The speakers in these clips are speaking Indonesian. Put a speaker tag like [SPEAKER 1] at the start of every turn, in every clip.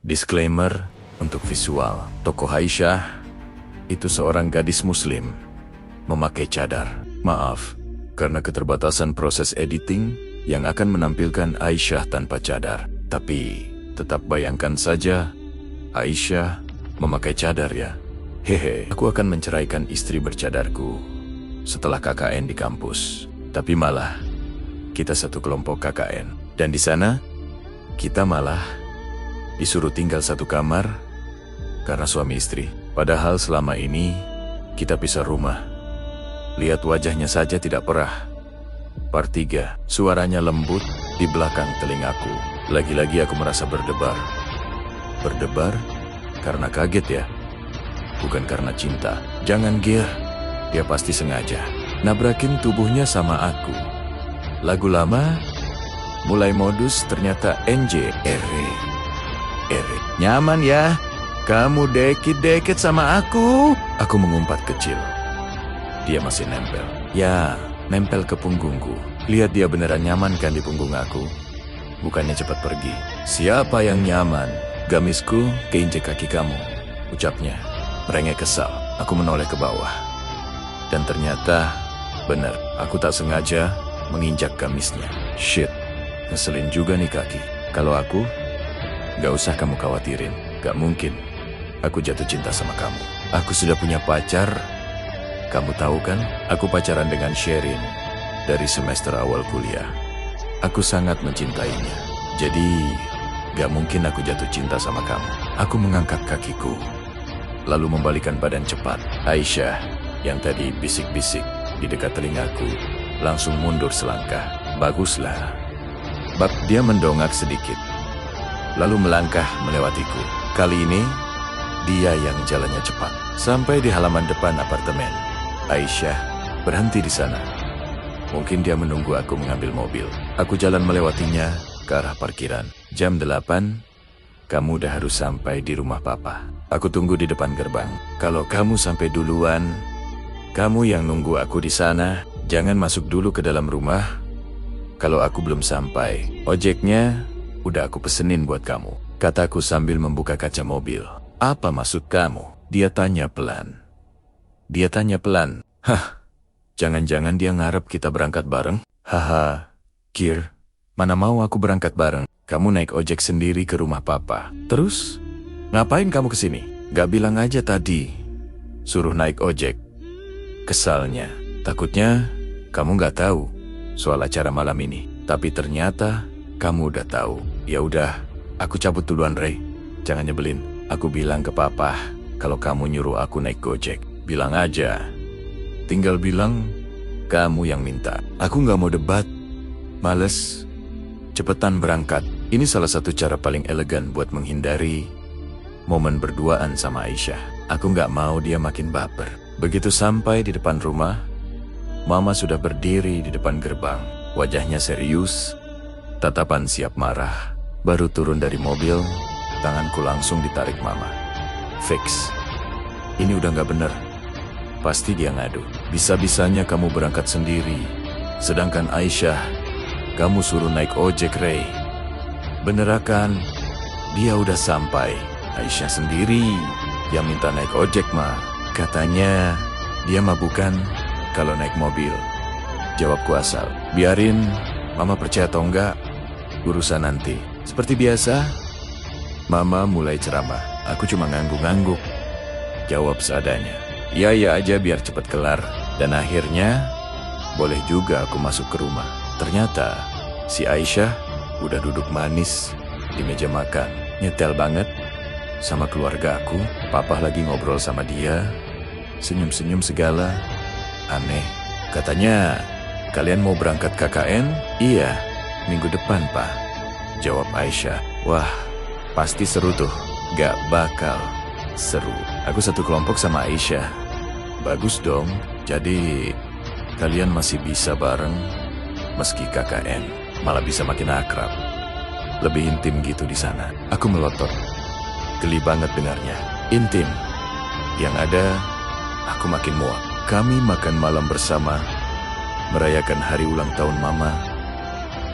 [SPEAKER 1] Disclaimer untuk visual. Tokoh Aisyah itu seorang gadis muslim memakai cadar. Maaf, karena keterbatasan proses editing yang akan menampilkan Aisyah tanpa cadar. Tapi, tetap bayangkan saja, Aisyah memakai cadar ya. Hehe, aku akan menceraikan istri bercadarku setelah KKN di kampus. Tapi malah, kita satu kelompok KKN. Dan di sana, kita malah disuruh tinggal satu kamar karena suami istri. Padahal selama ini, kita pisah rumah. Lihat wajahnya saja tidak perah. Part 3, suaranya lembut di belakang telingaku. Lagi-lagi aku merasa berdebar. Berdebar karena kaget ya. Bukan karena cinta. Jangan gear. Dia pasti sengaja nabrakin tubuhnya sama aku. Lagu lama mulai modus ternyata NJ. Ere. Nyaman ya? Kamu deket-deket sama aku? Aku mengumpat kecil. Dia masih nempel. Ya, nempel ke punggungku. Lihat dia beneran nyaman kan di punggung aku? Bukannya cepat pergi. Siapa yang nyaman? Gamisku keinjek kaki kamu, ucapnya. Merengek kesal. Aku menoleh ke bawah. Dan ternyata, benar, aku tak sengaja menginjak gamisnya. Shit, ngeselin juga nih kaki. Kalau aku, gak usah kamu khawatirin. Gak mungkin aku jatuh cinta sama kamu. Aku sudah punya pacar. Kamu tahu kan, aku pacaran dengan Sherin dari semester awal kuliah. Aku sangat mencintainya. Jadi, gak mungkin aku jatuh cinta sama kamu. Aku mengangkat kakiku, lalu membalikan badan cepat. Aisyah, yang tadi bisik-bisik di dekat telingaku, langsung mundur selangkah. Baguslah. Bab dia mendongak sedikit, lalu melangkah melewatiku. Kali ini, dia yang jalannya cepat. Sampai di halaman depan apartemen, Aisyah berhenti di sana. Mungkin dia menunggu aku mengambil mobil. Aku jalan melewatinya ke arah parkiran. Jam 8, kamu udah harus sampai di rumah papa. Aku tunggu di depan gerbang. Kalau kamu sampai duluan, kamu yang nunggu aku di sana. Jangan masuk dulu ke dalam rumah. Kalau aku belum sampai, ojeknya udah aku pesenin buat kamu, kataku sambil membuka kaca mobil. Apa maksud kamu? Dia tanya pelan. Hah, jangan-jangan dia ngarep kita berangkat bareng? Haha, Kir, mana mau aku berangkat bareng? Kamu naik ojek sendiri ke rumah papa. Terus, ngapain kamu kesini? Gak bilang aja tadi, suruh naik ojek. Kesalnya, takutnya kamu gak tahu soal acara malam ini. Tapi ternyata kamu udah tahu. Ya udah, aku cabut duluan, Ray. Jangan nyebelin. Aku bilang ke papa kalau kamu nyuruh aku naik gojek. Bilang aja. Tinggal bilang kamu yang minta. Aku gak mau debat. Males. Cepetan berangkat. Ini salah satu cara paling elegan buat menghindari momen berduaan sama Aisyah. Aku gak mau dia makin baper. Begitu sampai di depan rumah, Mama sudah berdiri di depan gerbang. Wajahnya serius, tatapan siap marah. Baru turun dari mobil, tanganku langsung ditarik Mama. Fix. Ini udah gak bener. Pasti dia ngadu. Bisa-bisanya kamu berangkat sendiri. Sedangkan Aisyah, kamu suruh naik ojek, Ray. Benerakan, dia udah sampai. Aisyah sendiri yang minta naik ojek, Ma. Katanya, dia mah bukan kalau naik mobil. Jawabku asal. Biarin, Mama percaya atau enggak, urusan nanti. Seperti biasa, Mama mulai ceramah. Aku cuma ngangguk-ngangguk. Jawab seadanya. Iya aja biar cepat kelar. Dan akhirnya, boleh juga aku masuk ke rumah. Ternyata, si Aisyah udah duduk manis di meja makan. Nyetel banget sama keluarga aku. Papa lagi ngobrol sama dia. Senyum-senyum segala. Aneh. Katanya, kalian mau berangkat KKN? Iya, minggu depan, Pak. Jawab Aisyah. Wah, pasti seru tuh. Gak bakal seru. Aku satu kelompok sama Aisyah. Bagus dong. Jadi, kalian masih bisa bareng meski KKN. Malah bisa makin akrab. Lebih intim gitu di sana. Aku melotot. Geli banget dengarnya. Intim. Yang ada, aku makin muak. Kami makan malam bersama, merayakan hari ulang tahun Mama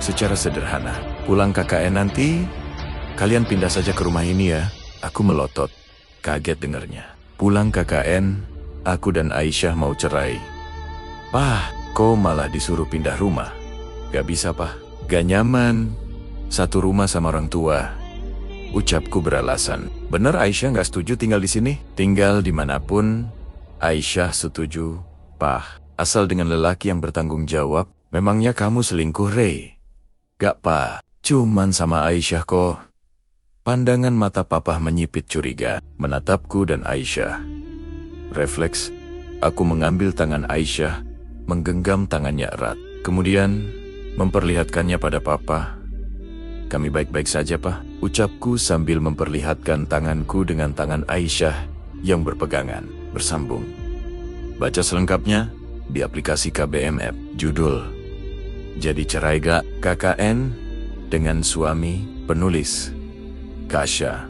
[SPEAKER 1] secara sederhana. Pulang KKN nanti, Kalian pindah saja ke rumah ini ya. Aku melotot, kaget dengarnya. Pulang KKN, aku dan Aisyah mau cerai. Pah, kok malah disuruh pindah rumah? Gak bisa, Pah. Gak nyaman. Satu rumah sama orang tua. Ucapku beralasan. Bener Aisyah gak setuju tinggal di sini? Tinggal dimanapun, Aisyah setuju, Pah. Asal dengan lelaki yang bertanggung jawab. Memangnya kamu selingkuh, Rey? Gak, Pah. Cuman sama Aisyah kok. Pandangan mata Papa menyipit curiga, menatapku dan Aisyah. Refleks, aku mengambil tangan Aisyah, menggenggam tangannya erat. Kemudian, memperlihatkannya pada Papa. Kami baik-baik saja, Pak. Ucapku sambil memperlihatkan tanganku dengan tangan Aisyah yang berpegangan, bersambung. Baca selengkapnya di aplikasi KBM App. Judul, Jadi Cerai Gak KKN dengan Suami, penulis Kasha.